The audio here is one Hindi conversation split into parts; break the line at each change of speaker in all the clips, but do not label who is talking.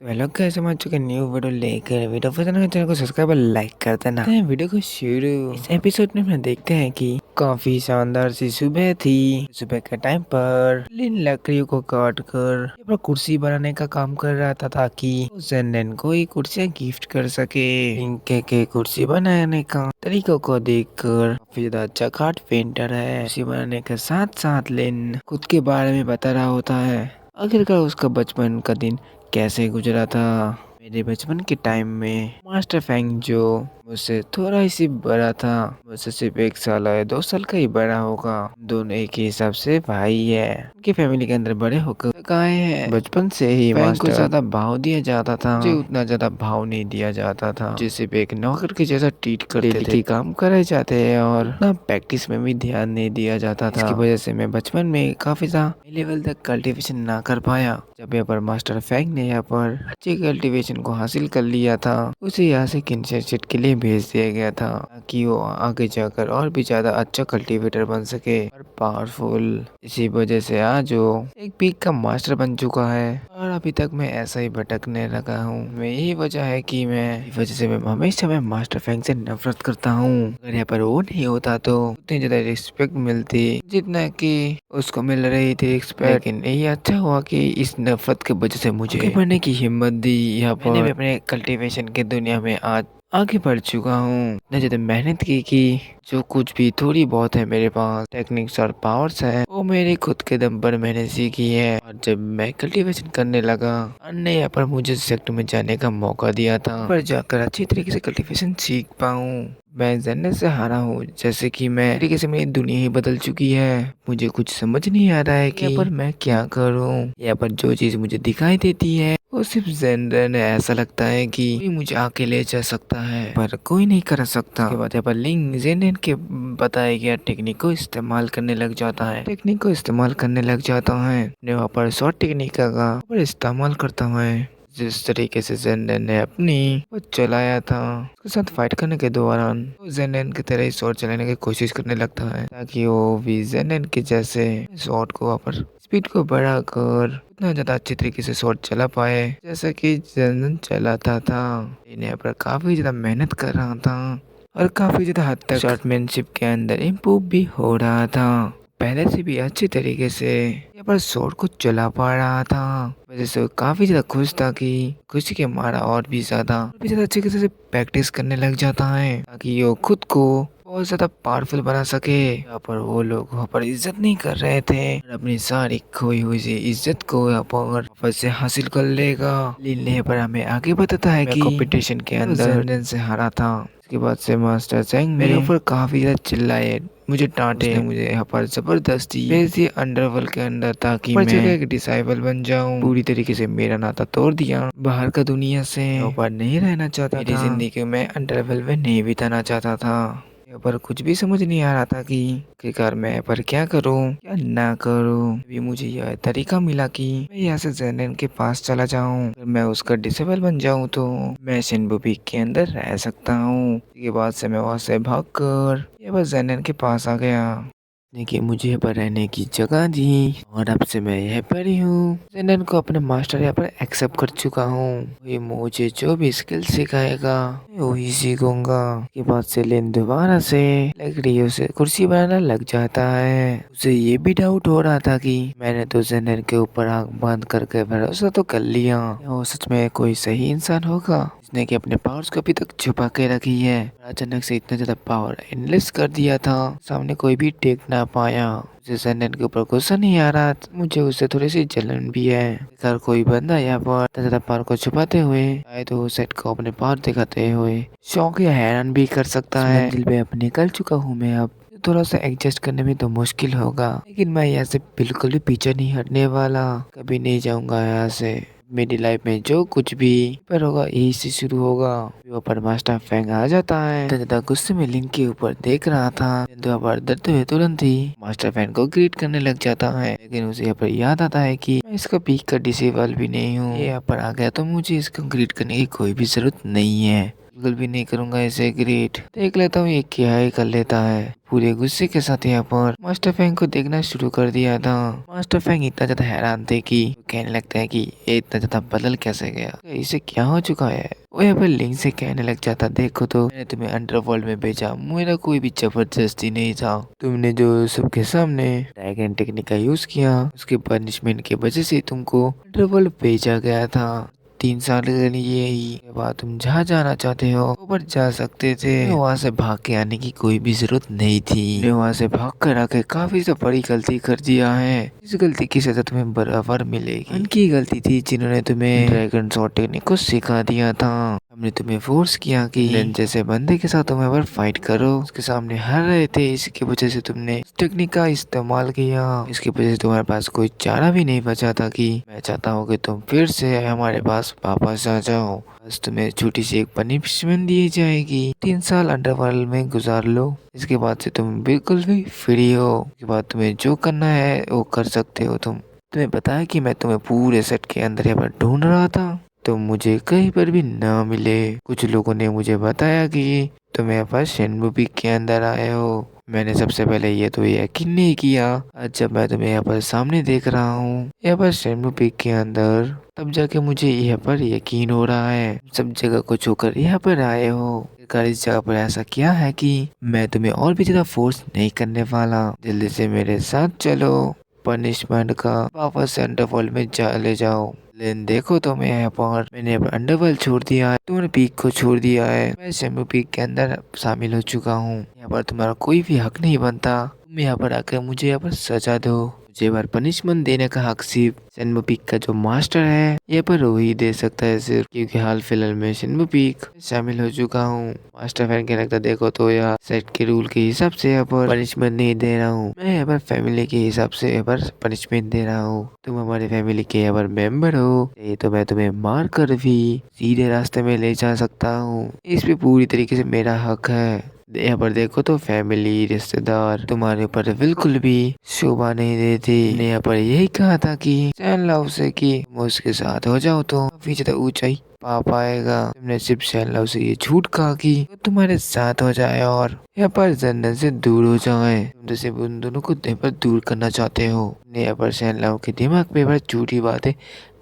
तो हेलो कैसे मैं चुके न्यू वीडियो लेकर वीडियो पसंद है चैनल को सब्सक्राइब और लाइक कर देना। वीडियो को शुरू। इस एपिसोड में हम देखते हैं कि काफी शानदार सी सुबह थी। सुबह के टाइम पर लिन लकड़ियों को काट कर कुर्सी बनाने का काम कर रहा था ताकि जेनन को ये कुर्सियां गिफ्ट कर सके। इनके के कुर्सी बनाने का तरीकों को देखकर काफी ज्यादा अच्छा कार्ड पेंटर है। कुर्सी बनाने के साथ साथ लिन खुद के बारे में बता रहा होता है। आखिरकार उसका बचपन का दिन कैसे गुजरा था। मेरे बचपन के टाइम में मास्टर फेंग जो मुझसे थोड़ा ही सी बड़ा था, मुझसे सिर्फ 1 साल या 2 साल का ही बड़ा होगा। दोनों एक ही हिसाब से भाई है। उनकी फैमिली के अंदर बड़े होकर कहे हैं। बचपन से ही फेंग को ज्यादा भाव दिया जाता था, मुझे उतना ज्यादा भाव नहीं दिया जाता था। मुझे सिर्फ एक नौकर के जैसा ट्रीट करते थे, काम कराए जाते हैं और उतना प्रैक्टिस में भी ध्यान नहीं दिया जाता था। इसकी वजह से मैं बचपन में काफी ज्यादा लेवल तक कल्टीवेशन ना कर पाया। जब यहाँ पर मास्टर फेंग ने यहाँ पर अच्छी कल्टीवेशन को हासिल कर लिया था, उसे यहाँ से किनसेट के लिए भेज दिया गया था ताकि वो आगे जाकर और भी ज्यादा अच्छा कल्टीवेटर बन सके और पावरफुल। इसी वजह से आज वो एक पीक का मास्टर बन चुका है और अभी तक मैं ऐसा ही भटकने लगा हूँ। मैं यही वजह है कि मैं हमेशा मैं मास्टर फेंग से नफरत करता हूँ। अगर यहाँ पर वो नहीं होता तो उतनी ज्यादा रिस्पेक्ट मिलती जितना कि उसको मिल रही थी रिस्पेक्ट। लेकिन यही अच्छा हुआ कि इस नफरत के वजह से मुझे आगे बढ़ने की हिम्मत दी। यहाँ पर मैंने भी अपने कल्टीवेशन की दुनिया में आज आगे बढ़ चुका हूँ। इतनी ज्यादा मेहनत की कि जो कुछ भी थोड़ी बहुत है मेरे पास टेक्निक्स और पावर्स है वो मेरे खुद के दम पर मैंने सीखी है। और जब मैं कल्टीवेशन करने लगा, अन्य यहाँ पर मुझे सेक्टर में जाने का मौका दिया था पर जाकर अच्छी तरीके से कल्टीवेशन सीख पाऊँ। मैं जन्नत से हारा हूँ, जैसे कि मैं तरीके से मेरी दुनिया ही बदल चुकी है। मुझे कुछ समझ नहीं आ रहा है कि यहाँ पर मैं क्या करूँ। यहाँ पर जो चीज मुझे दिखाई देती है वो सिर्फ जेनरन है। ऐसा लगता है कि कोई मुझे आके ले जा सकता है पर कोई नहीं कर सकता। उसके बाद यहाँ पर लिंग जेनरन के बताया गया टेक्निक को इस्तेमाल करने लग जाता है। वहाँ पर शॉर्ट टेक्निक का वहाँ पर इस्तेमाल करता है। जिस तरीके से जेनन ने अपनी वो चलाया था, उसके साथ फाइट करने के दौरान वो जेनन की तरह ही शॉट चलाने की कोशिश करने लगता है ताकि वो भी जेनन के जैसे शॉट को वहाँ पर स्पीड को बढ़ाकर उतना ज्यादा अच्छे तरीके से शॉट चला पाए जैसा कि जेनन चलाता था। इन्हें पर काफी ज्यादा मेहनत कर रहा था और काफी ज्यादा हद तक शॉटमैनशिप के अंदर इम्प्रूव भी हो रहा था। पहले से भी अच्छे तरीके से यहाँ पर शॉट को चला पा रहा था। वजह से वो काफी ज्यादा खुश था कि खुशी के मारा और भी ज्यादा अच्छे तरीके से प्रैक्टिस करने लग जाता है ताकि वो खुद को बहुत ज्यादा पावरफुल बना सके। यहाँ पर वो लोग वहाँ पर इज्जत नहीं कर रहे थे और अपनी सारी खोई हुई सी इज्जत को यहाँ पर वापस से हासिल कर लेगा। लेने पर हमें आगे बताता है कि कंपटीशन के अंदर जेनरेन से हारा था। उसके बाद से मास्टर चैंग मेरे ऊपर काफी ज्यादा चिल्लाए, मुझे डांटे, मुझे यहाँ पर जबरदस्ती भेज दिया अंडरवर्ल्ड के अंदर ताकि मैं एक डिसाइबल बन जाऊं। पूरी तरीके से मेरा नाता तोड़ दिया बाहर का दुनिया से। यहाँ पर नहीं रहना चाहता था, मेरी जिंदगी में अंडरवर्ल्ड में नहीं बिताना चाहता था। यहाँ पर कुछ भी समझ नहीं आ रहा था कि आखिरकार मैं यहाँ पर क्या करूं क्या ना करूं। अभी मुझे यह तरीका मिला कि मैं यहाँ से जेनन के पास चला जाऊं। अगर मैं उसका डिसेबल बन जाऊं तो मैं शिनबुबी के अंदर रह सकता हूँ। इसके बाद से मैं वहाँ से भाग कर ये बस जेनन के पास आ गया। देखिए मुझे यहाँ पर रहने की जगह दी और अब से मैं यहाँ पर ही हूँ। जेनन को अपने मास्टर यहाँ पर एक्सेप्ट कर चुका हूँ। ये मुझे जो भी स्किल सिखाएगा मैं वही सीखूंगा। के बाद से लेन दोबारा से लकड़ियों से कुर्सी बनाना लग जाता है। उसे ये भी डाउट हो रहा था कि मैंने तो जेनन के ऊपर आंख बंद करके भरोसा तो कर लिया, वो सच में कोई सही इंसान होगा जिसने कि अपने पावर्स को अभी तक छुपा के रखी है। अचानक से इतना ज्यादा पावर इनलेस कर दिया था, सामने कोई भी टेक ना पाया। मुझे जेनन के ऊपर गुस्सा नहीं आ रहा, मुझे उससे थोड़ी सी जलन भी है। अगर कोई बंदा यहाँ पर इतना ज्यादा पावर को छुपाते हुए आए तो वो सेट को अपने पावर दिखाते हुए शौक या हैरान भी कर सकता है। मंजिल पे अब निकल चुका हूँ मैं, अब थोड़ा सा एडजस्ट करने में तो मुश्किल होगा लेकिन मैं यहाँ से बिल्कुल भी पीछे नहीं हटने वाला, कभी नहीं जाऊंगा यहाँ से। मेरी लाइफ में जो कुछ भी पर होगा यही से शुरू होगा। वो पर मास्टर फेंग आ जाता है। दादा गुस्से में लिंक के ऊपर देख रहा था, तो पर डरते हुए तुरंत ही मास्टर फेंग को ग्रीट करने लग जाता है। लेकिन उसे यहाँ पर याद आता है कि मैं इसका पीक का डिसेबल भी नहीं हूँ, ये यहाँ पर आ गया तो मुझे इसको ग्रीट करने की कोई भी जरूरत नहीं है। बिल्कुल भी नहीं करूंगा इसे ग्रेट। देख लेता हूँ ये क्या ही कर लेता है। पूरे गुस्से के साथ यहाँ पर मास्टर फैंग को देखना शुरू कर दिया था। मास्टर फैंग इतना ज्यादा हैरान थे कि कहने लगता है कि ये इतना ज्यादा बदल कैसे गया, इसे क्या हो चुका है। वो यहाँ पर लिंक से कहने लग जाता, देखो तो मैंने तुम्हें अंडरवर्ल्ड में भेजा, मेरा कोई भी जबरदस्ती नहीं था। तुमने जो सबके सामने ड्रैगन टेक्निक का यूज किया, उसके पनिशमेंट की वजह से तुमको अंडरवर्ल्ड भेजा गया था। 3 साल के लिए ही बाद तुम जहाँ जाना चाहते हो ऊपर जा सकते थे। वहाँ से भाग के आने की कोई भी जरूरत नहीं थी। वहाँ से भाग कर आके काफी तो बड़ी गलती कर दिया है। इस गलती की सजा तुम्हें बराबर मिलेगी। उनकी गलती थी जिन्होंने तुम्हें ड्रैगन शॉट टेक्निक को सिखा दिया था। हमने तुम्हें फोर्स किया कि लेन जैसे बंदे के साथ तुम एक बार फाइट करो, उसके सामने हार रहे थे, इसकी वजह से तुमने इस टेक्निक का इस्तेमाल किया। इसकी वजह से तुम्हारे पास कोई चारा भी नहीं बचा था कि मैं चाहता हूँ कि तुम फिर से हमारे पास वापस आ जाओ। बस तुम्हें छोटी सी एक पनिशमेंट दी जाएगी, 3 साल अंडरवर्ल्ड में गुजार लो। इसके बाद से तुम बिल्कुल भी फ्री हो। इसके बाद तुम्हें जो करना है वो कर सकते हो। तुम्हें पता है कि मैं तुम्हें पूरे सेट के अंदर यहाँ पर ढूंढ रहा था, तुम मुझे कहीं पर भी ना मिले। कुछ लोगों ने मुझे बताया कि तुम यहाँ पर शेनबू पीक के अंदर आए हो। मैंने सबसे पहले ये तो यकीन नहीं किया। आज जब मैं तुम्हें यहाँ पर सामने देख रहा हूँ यहाँ पर शेनबू पीक के अंदर, तब जाके मुझे यहाँ पर यकीन हो रहा है सब जगह को छोड़कर यहाँ पर आए हो। इस जगह पर ऐसा क्या है कि मैं तुम्हें और भी ज्यादा फोर्स नहीं करने वाला। जल्दी से मेरे साथ चलो, पनिशमेंट का वापस से अंडरवर्ल्ड में चले जाओ। लेकिन देखो तो मैंने अंडरवर्ल्ड छोड़ दिया है, तुमने पीक को छोड़ दिया है। मैं शेनबू पीक के अंदर शामिल हो चुका हूँ। यहाँ पर तुम्हारा कोई भी हक नहीं बनता। तुम यहाँ पर आकर मुझे यहाँ पर सजा दो। मुझे बार पनिशमेंट देने का हक सिर्फ शेनबू पीक का जो मास्टर है ये पर वही दे सकता है सिर्फ, क्योंकि हाल फिलहाल में शेनबू पीक शामिल हो चुका हूँ। मास्टर फैन के लगता देखो तो यार सेट के रूल के हिसाब से यहाँ पर पनिशमेंट नहीं दे रहा हूँ, मैं यहाँ पर फैमिली के हिसाब से यहाँ पर पनिशमेंट दे रहा हूँ। तुम हमारी फैमिली के यहाँ पर मेंबर हो, ये तो मैं तुम्हें मार कर भी सीधे रास्ते में ले जा सकता हूँ। इस पे पूरी तरीके से मेरा हक है। यहाँ पर देखो तो फैमिली रिश्तेदार तुम्हारे ऊपर बिल्कुल भी शोभा नहीं देती। मैंने यहाँ पर यही कहा था कि सैन लाओ से कि तुम उसके साथ हो जाओ तो काफी ज्यादा ऊंचाई पा पाएगा। तुमने सिर्फ सैन लाओ से ये झूठ कहा कि वो तुम्हारे साथ हो जाए और यहाँ पर जन्नत से दूर हो जाए। तुम तो सिर्फ उन दोनों को यहाँ पर दूर करना चाहते हो। तुमने यहाँ पर सैन लाओ के दिमाग पे बड़ा झूठी बातें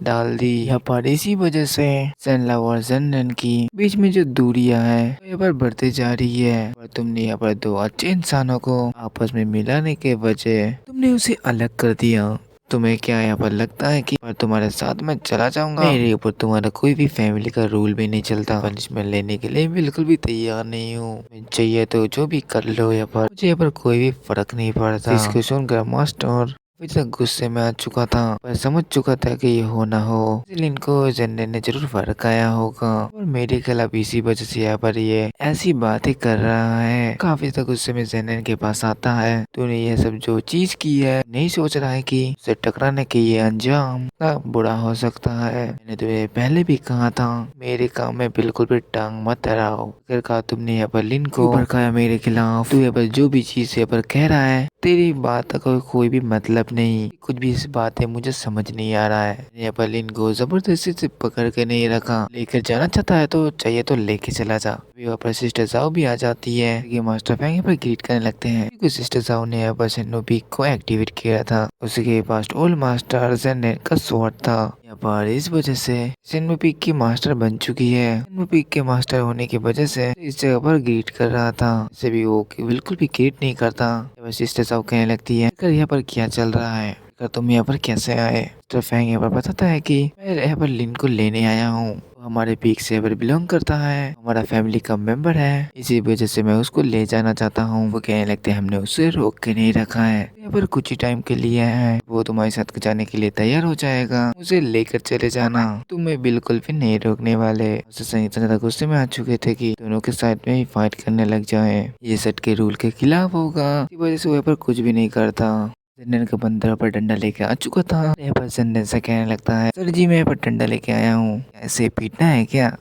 डाल दी। यहाँ पर इसी वजह से सैन लाओ और जन्नत की बीच में जो दूरियां है वो यहाँ पर बढ़ती जा रही है। और तुमने यहाँ पर दो अच्छे इंसानों को आपस में मिलाने के वजह तुमने उसे अलग कर दिया। तुम्हें क्या यहाँ पर लगता है कि तुम्हारे साथ मैं चला जाऊंगा? मेरे ऊपर तुम्हारा कोई भी फैमिली का रूल भी नहीं चलता। पनिशमेंट लेने के लिए बिल्कुल भी तैयार नहीं हूँ। चाहिए तो जो भी कर लो यहाँ पर, मुझे यहाँ पर कोई भी फर्क नहीं पड़ता। इसको सुनकर मास्टर इतना गुस्से में आ चुका था, पर समझ चुका था कि ये हो ना हो, इसलिए इनको जन्नत ने जरूर फरकाया होगा और मेरे खिलाफ इसी वजह से यहाँ पर ये ऐसी बातें कर रहा है। काफी तक गुस्से में जन्नत के पास आता है। तूने ये सब जो चीज की है नहीं सोच रहा है कि उसे टकराने के ये अंजाम इतना बुरा हो सकता है। मैंने तुम्हें पहले भी कहा था मेरे काम में बिल्कुल भी टांग मत अड़ाओ। अगर कहा तुमने यहाँ पर लिन को भड़काया मेरे खिलाफ, तू यहाँ पर जो भी चीज यहाँ पर कह रहा है तेरी बात का कोई भी मतलब नहीं। कुछ भी इस बात है मुझे समझ नहीं आ रहा है। यहाँ पर लिन को जबरदस्ती से पकड़ के नहीं रखा, लेकर जाना चाहता है तो चाहिए तो लेके चला जा। वहाँ पर सिस्टर जाओ भी आ जाती है। ये मास्टर फैंग यहाँ पर ग्रीट करने लगते हैं क्योंकि सिस्टर जाओ ने यहाँ पर शेनबू पीक को एक्टिवेट किया था। उसके पास ओल्ड मास्टर जेनेट का स्वॉर्ड था। यहाँ पर इस वजह से शेनबू पीक की मास्टर बन चुकी है। शेनबू पीक के मास्टर होने की वजह से इस जगह पर ग्रीट कर रहा था। इसे भी वो बिल्कुल भी ग्रीट नहीं करता। सिस्टर जाओ कहने लगती है यहाँ पर क्या चल रहा है, तुम यहाँ पर कैसे आए? तो फैंग यहाँ पर बताता है कि मैं यहाँ पर लिन को लेने आया हूँ। हमारे पीक से पर बिलोंग करता है, हमारा फैमिली का मेंबर है, इसी वजह से मैं उसको ले जाना चाहता हूँ। वो कहने लगते हैं हमने उसे रोक के नहीं रखा है, यहाँ पर कुछ ही टाइम के लिए है, वो तुम्हारे साथ जाने के लिए तैयार हो जाएगा, उसे लेकर चले जाना, तुम्हें बिल्कुल भी नहीं रोकने वाले। इतना ज्यादा गुस्से में आ चुके थे कि दोनों के साथ में ही फाइट करने लग जाए। ये सेट के रूल के खिलाफ होगा, इसी वजह से वो यहाँ पर कुछ भी नहीं करता। जन्नत का बंदर पर डंडा लेके आ चुका था। यहाँ पर जन्नत से कहने लगता है सर जी मैं यहाँ पर डंडा लेके आया हूँ, ऐसे पीटना है क्या?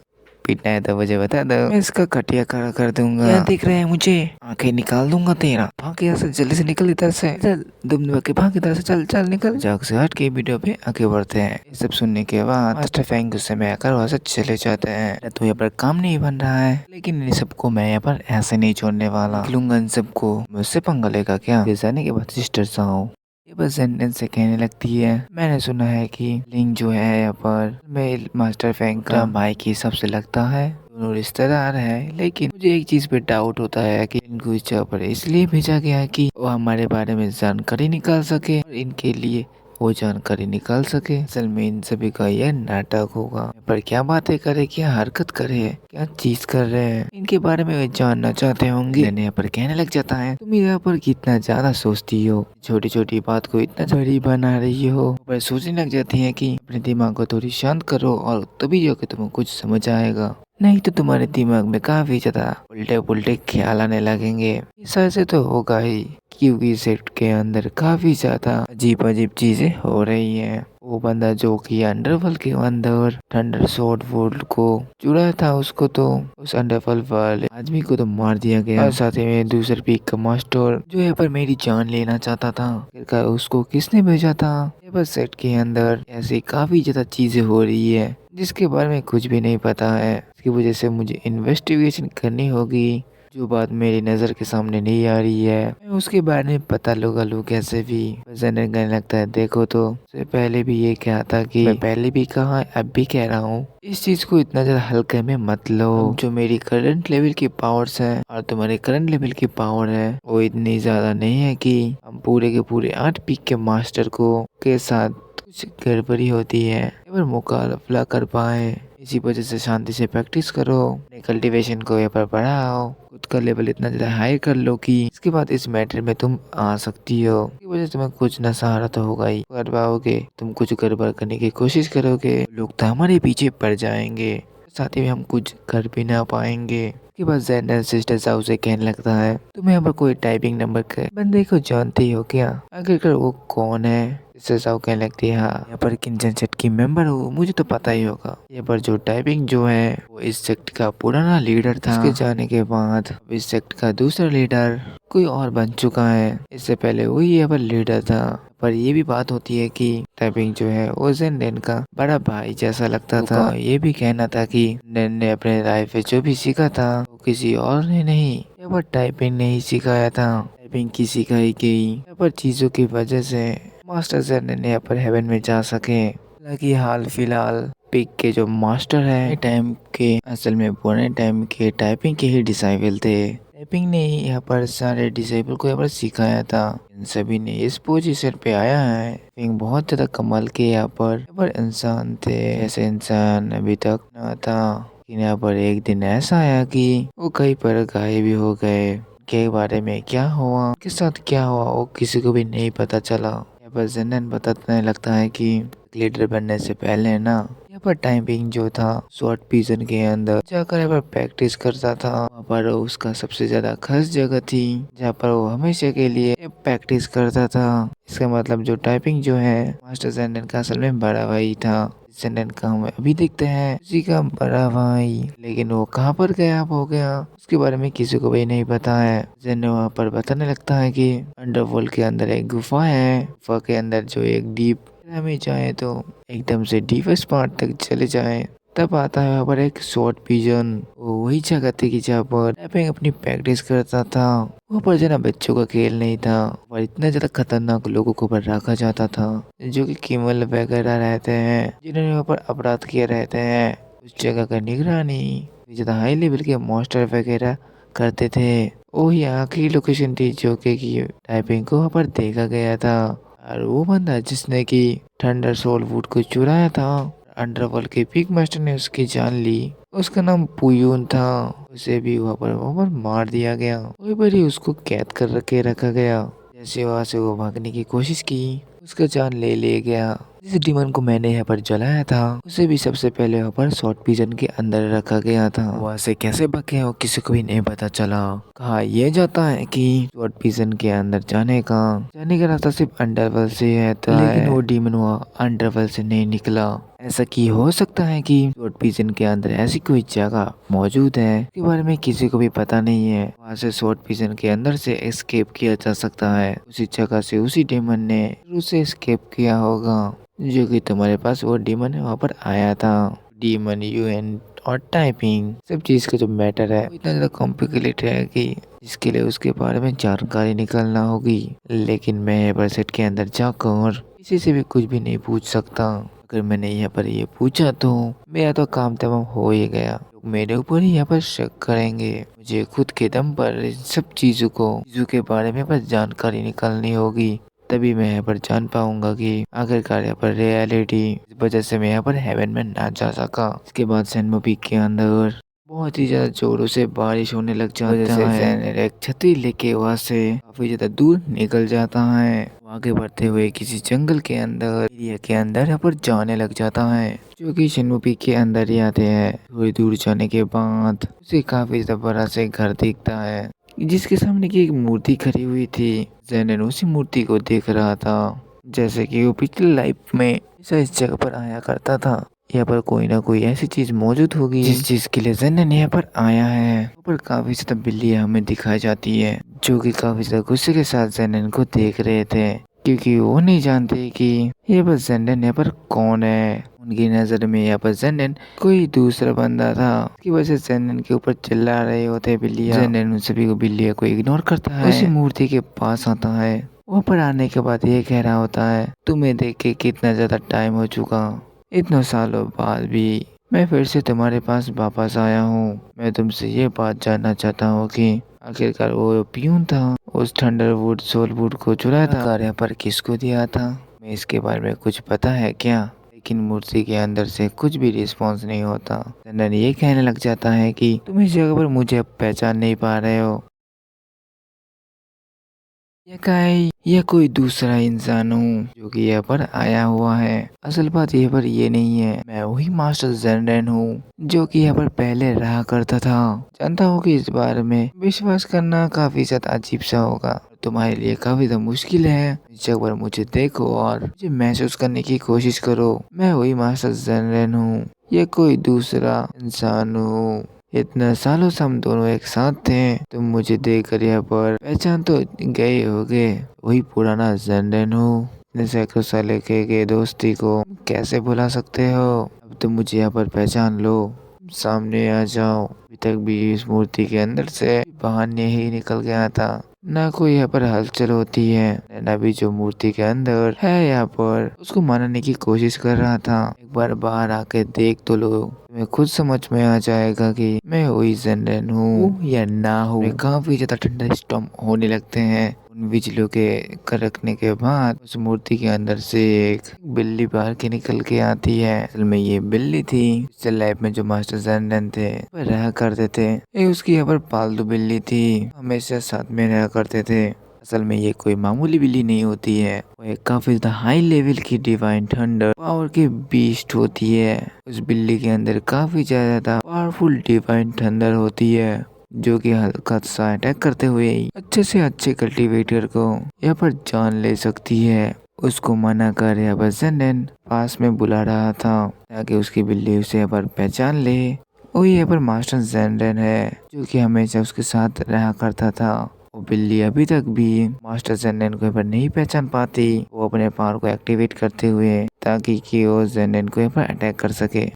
पीटना है तो मुझे बता दो, मैं इसका खटिया खड़ा कर दूंगा। क्या दिख रहा है मुझे? आंखें निकाल दूंगा तेरा। भाग यहाँ से, जल्दी से निकल इधर से, चल दुम दबा के भाग इधर से, चल चल निकल। मजाक से हट के वीडियो पे आगे बढ़ते हैं। ये सब सुनने के बाद मास्टर फैंग गुस्से में आकर वहाँ से चले जाते हैं। तो यहाँ पर काम नहीं बन रहा है, लेकिन इन सबको मैं यहाँ पर ऐसे नहीं छोड़ने वाला। देख लूंगा इन सबको, मुझसे पंगा लेगा क्या? जाने के बाद सिस्टर साओ ये बस जेनन से कहने लगती है, मैंने सुना है कि लिंग जो है यहाँ पर मेल मास्टर फैंग का भाई के हिसाब से लगता है, दोनों रिश्तेदार है। लेकिन मुझे एक चीज पे डाउट होता है कि इनको इस जगह पर इसलिए भेजा गया है कि वो हमारे बारे में जानकारी निकाल सके और इनके लिए वो जानकारी निकाल सके। असल में इन सभी का यह नाटक होगा। पर क्या बातें करे, क्या हरकत करे, क्या चीज कर रहे हैं, इनके बारे में वे जानना चाहते होंगे। यहाँ पर कहने लग जाता है, तुम यहाँ पर कितना ज्यादा सोचती हो, छोटी छोटी बात को इतना बड़ी बना रही हो। पर सोचने लग जाती है कि अपने दिमाग को थोड़ी शांत करो और तभी जाके तुम्हें कुछ समझ आएगा, नहीं तो तुम्हारे दिमाग में काफी ज्यादा उल्टे पुल्टे ख्याल आने लगेंगे। इस ऐसे तो होगा ही, क्योंकि सेट के अंदर काफी ज्यादा अजीब अजीब चीजें हो रही हैं। वो बंदा जो कि अंडरवर्ल्ड के अंदर थंडर सोर्ड वुड को चुरा था, उसको तो उस अंडरवर्ल्ड वाले आदमी को तो मार दिया गया। और साथ ही में दूसरे पीक का मास्टर जो यहाँ पर मेरी जान लेना चाहता था, आखिरकार उसको किसने भेजा था? ये बस सेट के अंदर ऐसी काफी ज्यादा चीजें हो रही है जिसके बारे में कुछ भी नहीं पता है। इसकी वजह से मुझे इन्वेस्टिगेशन करनी होगी। जो बात मेरी नज़र के सामने नहीं आ रही है, मैं उसके बारे में पता लूँ कैसे भी। वजन कहने लगता है, देखो तो उससे पहले भी ये क्या था कि मैं पहले भी कहा, अब भी कह रहा हूँ, इस चीज को इतना ज्यादा हल्के में मत लो। जो मेरी करंट लेवल की पावर्स है और तुम्हारे करंट लेवल की पावर है वो इतनी ज्यादा नहीं है कि हम पूरे के पूरे 8 पीक के मास्टर को के साथ कुछ गड़बड़ी होती है पर मुकाबला कर पाए। इसी वजह से शांति से प्रैक्टिस करो, कल्टीवेशन को यहाँ पर बढ़ाओ, खुद का लेवल इतना ज़्यादा हाई कर लो कि इसके बाद इस मैटर में तुम आ सकती हो। इसकी वजह से तुम्हें कुछ न सहारा तो होगा ही, कर पाओगे। तुम कुछ गड़बड़ करने की कोशिश करोगे, लोग तो हमारे पीछे पड़ जाएंगे, साथ ही में हम कुछ कर भी ना पाएंगे। उसके बाद जैनल सिस्टर साहब से कहने लगता है, तुम यहाँ पर कोई टाइपिंग नंबर के बंदे को जानती हो क्या? आखिरकार वो कौन है? सिस्टर साहब कहने लगती है, हाँ यहाँ पर किंचन सेट की मेंबर हो, मुझे तो पता ही होगा। यहाँ पर जो टाइपिंग जो है वो इस सेक्ट का पुराना लीडर था। उसके जाने के बाद अब इस सेक्ट का दूसरा लीडर कोई और बन चुका है। इससे पहले वही यहाँ पर लीडर था। पर ये भी बात होती है कि टाइपिंग जो है वो जेन का बड़ा भाई जैसा लगता था। ये भी कहना था कि नेन ने अपने लाइफ में जो भी सीखा था वो किसी और ने नहीं, यहाँ पर टाइपिंग ने ही सिखाया था। टाइपिंग की सिखाई गई यहाँ पर चीजों की वजह से मास्टर जेन यहाँ पर हेवन में जा सके। हालांकि हाल फिलहाल पिक के जो मास्टर है टाइम के असल में पुराने टाइम के टाइपिंग के ही डिसाइबल थे। टाइपिंग ने ही यहाँ पर सारे डिसेबल को यहाँ पर सिखाया था। इन सभी ने इस पोजीशन पे आया है। टाइपिंग बहुत ज्यादा कमाल के यहाँ पर इंसान थे, ऐसे इंसान अभी तक न था। लेकिन यहाँ पर एक दिन ऐसा आया कि वो कहीं पर गायब भी हो गए। के बारे में क्या हुआ, किस साथ क्या हुआ वो किसी को भी नहीं पता चला। यहाँ पर जेनन बताने लगता है कि लीडर बनने से पहले ना यहाँ पर टाइपिंग जो था शॉर्ट पीजन के अंदर जाकर यहाँ पर प्रैक्टिस करता था। वहाँ पर उसका सबसे ज्यादा खास जगह थी जहाँ पर वो हमेशा के लिए प्रैक्टिस करता था। इसका मतलब जो टाइपिंग जो है मास्टर जेनन का असल में बड़ा भाई था। जेनन का हम अभी देखते हैं उसी का बड़ा भाई, लेकिन वो कहाँ पर गायब हो गया उसके बारे में किसी को भी नहीं पता है। जेन वहाँ पर बताने लगता है कि अंडरवर्ल्ड के अंदर एक गुफा है, गुफा के अंदर जो एक डीप में जाए तो एकदम से डीपेस्ट पार्ट तक चले जाए तब आता है वहाँ पर एक शॉर्ट पिजन। वो वही जगह थी कि जहाँ पर टैपिंग अपनी प्रैक्टिस करता था। वहाँ पर जना बच्चों का खेल नहीं था और इतना ज्यादा खतरनाक लोगों को पर रखा जाता था जो कि किमल वगैरह रहते हैं, जिन्होंने वहाँ पर अपराध किए रहते हैं। उस जगह का निगरानी ज्यादा हाई लेवल के मास्टर वगैरह करते थे। वही आखिरी लोकेशन थी जो कि टाइपिंग को वहाँ पर देखा गया था। और वो बंदा जिसने कि थंडर सोल वुड को चुराया था, अंडरवर्ल्ड के पिग मास्टर ने उसकी जान ली। उसका नाम पुयून था। उसे भी वहाँ पर मार दिया गया। वहीं पर ही उसको कैद कर रखा गया। जैसे वहाँ से वो भागने की कोशिश की उसका जान ले लिया गया। जिस डीमन को मैंने यहाँ पर जलाया था उसे भी सबसे पहले यहाँ पर शॉर्ट विजन के अंदर रखा गया था। वहाँ से कैसे बचे वो किसी को भी नहीं पता चला। कहा यह जाता है कि शॉर्ट विजन के अंदर जाने का रास्ता सिर्फ अंडरवर्ल्ड से है, लेकिन वो डीमन वहाँ अंडरवर्ल्ड से नहीं निकला। ऐसा कि हो सकता है कि शॉर्ट विजन के अंदर ऐसी कोई जगह मौजूद है इसके बारे में किसी को भी पता नहीं है। वहाँ से शॉर्ट विजन के अंदर से एस्केप किया जा सकता है। उसी जगह से उसी डीमन ने उसे एस्केप किया होगा, जो कि तुम्हारे पास वो डीमन है वहाँ पर आया था। डीमन यूएन और टाइपिंग सब चीज़ का जो मैटर है वो इतना ज़्यादा कॉम्प्लिकेटेड है कि इसके लिए उसके बारे में जानकारी निकालना होगी। लेकिन मैं यहाँ पर सेट के अंदर जाकर किसी से भी कुछ भी नहीं पूछ सकता। अगर मैंने यहाँ पर ये पूछा तो मेरा तो काम तमाम हो ही गया। लोग मेरे ऊपर ही यहाँ पर शक करेंगे। मुझे खुद के दम पर इन सब चीज़ों के बारे में बस जानकारी निकालनी होगी, तभी मैं यहाँ पर जान पाऊंगा कि आखिरकार यहाँ पर रियलिटी इस वजह से मैं यहाँ पर हेवन में ना जा सका। इसके बाद सैनमो पीक के अंदर बहुत ही ज्यादा जोरों से बारिश होने लग जाता है। ज़ेनिथ एक छतरी लेके वहाँ से काफी ज्यादा दूर निकल जाता है। आगे बढ़ते हुए किसी जंगल के अंदर एरिया के अंदर यहाँ पर जाने लग जाता है, जो कि सैनमो पीक के अंदर ही आते हैं। थोड़ी दूर जाने के बाद उसे काफी ज्यादा बड़ा से घर दिखता है, जिसके सामने की एक मूर्ति खड़ी हुई थी। ज़ेनिथ उसी मूर्ति को देख रहा था, जैसे कि वो पिछले लाइफ में ऐसा इस जगह पर आया करता था। यहाँ पर कोई ना कोई ऐसी चीज मौजूद होगी जिस चीज के लिए ज़ेनिथ यहाँ पर आया है। यहाँ पर काफी ज्यादा बिल्लियाँ हमें दिखाई जाती है, जो कि काफी ज्यादा गुस्से के साथ ज़ेनिथ को देख रहे थे, क्योंकि वो नहीं जानते कि ये बस ज़ेनिथ यहाँ पर कौन है। उनकी नजर में यहाँ पर ज़ेनिथ कोई दूसरा बंदा था। इसकी वजह से ज़ेनिथ के ऊपर चिल्ला रहे होते बिल्लियाँ। ज़ेनिथ उन सभी को बिल्लियाँ को इग्नोर करता है, उसी मूर्ति के पास आता है। वहाँ पर आने के बाद ये कह रहा होता है, तुम्हें देख के कितना ज्यादा टाइम हो चुका, इतने सालों बाद भी मैं फिर से तुम्हारे पास वापस आया हूँ। मैं तुमसे ये बात जानना चाहता हूँ कि आखिरकार वो प्यून था उस थंडरवुड सोलवुड को चुराया था, आखिर यहाँ पर किसको दिया था, मैं इसके बारे में कुछ पता है क्या। लेकिन मूर्ति के अंदर से कुछ भी रिस्पॉन्स नहीं होता। ज़ेनिथ ये कहने लग जाता है कि तुम इस जगह पर मुझे अब पहचान नहीं पा रहे हो, यह कोई दूसरा इंसान हूँ जो कि यहाँ पर आया हुआ है। असल बात यहाँ पर ये नहीं है, मैं वही मास्टर ज़ेनिथ हूँ जो कि यहाँ पर पहले रहा करता था। जानता हूँ कि इस बारे में विश्वास करना काफी ज्यादा अजीब सा होगा, तुम्हारे लिए काफी ज्यादा मुश्किल है। इस जगह पर मुझे देखो और मुझे महसूस करने की कोशिश करो। मैं वही मास्टर ज़ेनिथ हूँ, ये कोई दूसरा इंसान हूँ। इतना सालों से हम दोनों एक साथ थे, तुम मुझे देखकर यहाँ पर पहचान तो गए होगे, वही पुराना ज़ेनिथ हूँ। इतने सैकड़ों साल के दोस्ती को कैसे भुला सकते हो। अब तुम मुझे यहाँ पर पहचान लो, सामने आ जाओ। अभी तक भी इस मूर्ति के अंदर से बाहर नहीं निकल गया था, ना कोई यहाँ पर हलचल होती है, न भी जो मूर्ति के अंदर है यहाँ पर उसको मारने की कोशिश कर रहा था। एक बार बाहर आके देख तो लो, तुम्हें खुद समझ में आ जाएगा कि मैं वही ज़ेनिथ हूँ या ना हूँ। काफी ज्यादा ठंडा स्टॉर्म होने लगते हैं। उन बिजलियों के रखने के बाद उस मूर्ति के अंदर से एक बिल्ली बाहर के निकल के आती है। असल में ये बिल्ली थी पिछले लाइफ में जो मास्टर ज़ेनिथ थे वह रहा करते थे। ये उसकी यहाँ पर पालतू बिल्ली थी, हमेशा साथ में रहा करते थे। असल में ये कोई मामूली बिल्ली नहीं होती है, वो एक काफी ज्यादा हाई लेवल की डिवाइन थंडर पावर की बीस्ट होती है। उस बिल्ली के अंदर काफी ज्यादा पावरफुल डिवाइन थंडर होती है, जो कि हल्का सा अटैक करते हुए अच्छे से अच्छे कल्टीवेटर को यहाँ पर जान ले सकती है। उसको मना कर यहाँ पर ज़ेनिथ पास में बुला रहा था ताकि उसकी बिल्ली उसे यहाँ पर पहचान ले। वो यहाँ पर मास्टर ज़ेनिथ है जो कि हमेशा उसके साथ रहा करता था। वो बिल्ली अभी तक भी मास्टर ज़ेनिथ को यहाँ पर नहीं पहचान पाती। वो अपने पावर को एक्टिवेट करते हुए ताकि कि वो ज़ेनिथ को यहाँ पर अटैक कर सके।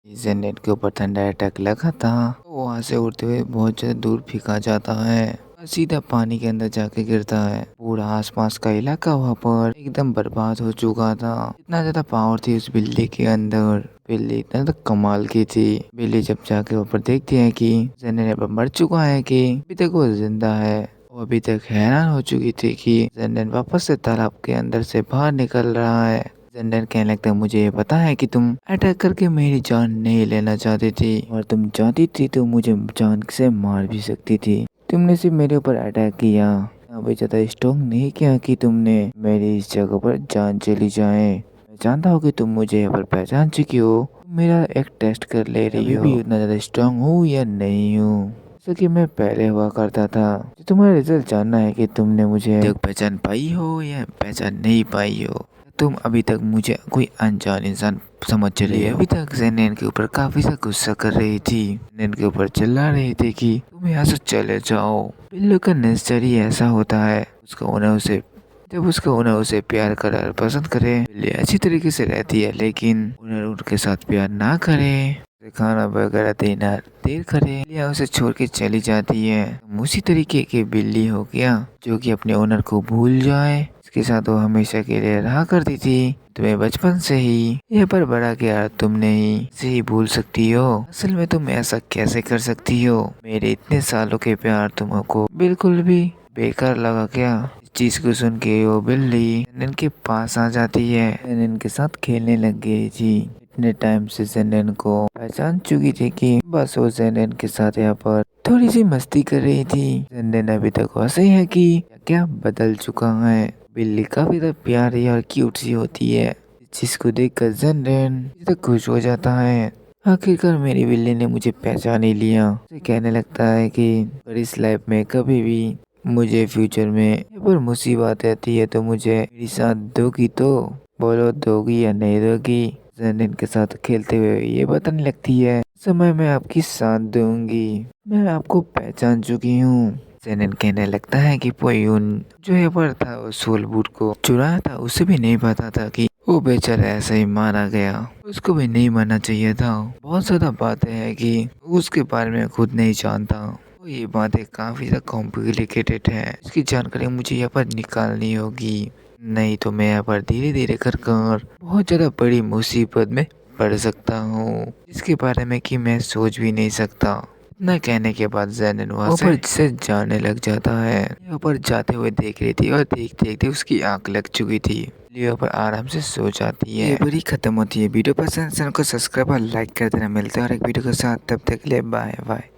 ज़ेनिथ के ऊपर ठंडा अटैक लगा था, तो वहाँ से उड़ते हुए बहुत ज्यादा दूर फेंका जाता है, सीधा पानी के अंदर जाके गिरता है। पूरा आसपास का इलाका वहाँ पर एकदम बर्बाद हो चुका था। इतना ज्यादा पावर थी उस बिल्ली के अंदर, बिल्ली इतना ज्यादा कमाल की थी। बिल्ली जब जाके वहाँ पर देखती है कि ज़ेनिथ अब मर चुका है कि अभी तक वो जिंदा है, वो अभी तक हैरान हो चुकी थी कि ज़ेनिथ वापस से तालाब के अंदर से बाहर निकल रहा है। ज़ेनिथ कहने लगता है, मुझे ये पता है कि तुम अटैक करके मेरी जान नहीं लेना चाहती थी, और तुम चाहती थी तो मुझे जान से मार भी सकती थी। तुमने सिर्फ मेरे ऊपर अटैक किया, अभी ज्यादा स्ट्रॉन्ग नहीं किया कि तुमने मेरी इस जगह पर जान चली जाए। मैं जानता हूँ कि तुम मुझे यहाँ पर पहचान चुकी हो। तुम मेरा एक टेस्ट कर ले रही हो, अभी भी उतना ज़्यादा स्ट्रांग हूँ या नहीं हूँ जैसा कि मैं पहले हुआ करता था। तो तुम्हारा रिजल्ट जानना है कि तुमने मुझे तक पहचान पाई हो या पहचान नहीं पाई हो। तुम अभी तक मुझे कोई अनजान इंसान समझ रही हो। अभी तक ज़ेनैन के ऊपर काफी सा गुस्सा कर रही थी, ज़ेनैन के ऊपर चिल्ला रही थी कि तुम यहाँ से चले जाओ। बिल्ली का नेचर ही ऐसा होता है, उसका ओनर उसे जब उसका ओनर उसे प्यार कर पसंद करे, बिल्ली अच्छी तरीके से रहती है, लेकिन ओनर उनके साथ प्यार ना करे, उसे खाना वगैरह देना देर करे या उसे छोड़ के चली जाती है। उसी तरीके की बिल्ली हो गया जो कि अपने ओनर को भूल जाए, इसके साथ वो हमेशा के लिए रहा करती थी। तुम्हें बचपन से ही यह पर बड़ा किया, तुमने ही से ही भूल सकती हो। असल में तुम ऐसा कैसे कर सकती हो? मेरे इतने सालों के प्यार तुमको बिल्कुल भी बेकार लगा क्या? इस चीज को सुन के वो बिल्ली ज़ेनैन के पास आ जाती है, ज़ेनैन के साथ खेलने लग गई थी। इतने टाइम से ज़ेनैन को पहचान चुकी थी कि बस वो ज़ेनैन के साथ यहाँ पर थोड़ी सी मस्ती कर रही थी। ज़ेनैन अभी तक वैसे ही है कि क्या बदल चुका है। बिल्ली काफी ज्यादा प्यारी और क्यूट सी होती है, जिसको देखकर ज़ेनैन तो खुश हो जाता है। आखिरकार मेरी बिल्ली ने मुझे पहचान ही लिया। उसे कहने लगता है कि अगर इस लाइफ में कभी भी मुझे फ्यूचर में यहाँ पर मुसीबत आती है तो मुझे मेरी साथ दोगी, तो बोलो दोगी या नहीं दोगी। ज़ेनैन के साथ खेलते हुए ये बताने लगती है, समय मैं आपकी साथ दूंगी, मैं आपको पहचान चुकी हूँ। ज़ेनैन कहने लगता है कि पोयून जो यहाँ पर था वो सोल बूट को चुराया था, उसे भी नहीं पता था कि वो बेचारा ऐसे ही मारा गया, उसको भी नहीं मरना चाहिए था। बहुत ज्यादा बातें हैं कि उसके बारे में खुद नहीं जानता। तो ये बातें काफी ज्यादा कॉम्प्लिकेटेड है, इसकी जानकारी मुझे यहाँ पर निकालनी होगी, नहीं तो मैं यहाँ पर धीरे धीरे कर बहुत ज्यादा बड़ी मुसीबत में पड़ सकता हूँ, इसके बारे में कि मैं सोच भी नहीं सकता। इतना कहने के बाद ज़ेनैन वहाँ से जाने लग जाता है। यहाँ पर जाते हुए देख रही थी और देखते देखते उसकी आंख लग चुकी थी, यहाँ पर आराम से सो जाती है। ये बड़ी खत्म होती है। वीडियो पसंद चैनल को सब्सक्राइब और लाइक कर देना। मिलते हैं और एक वीडियो के साथ, तब तक के लिए बाय बाय।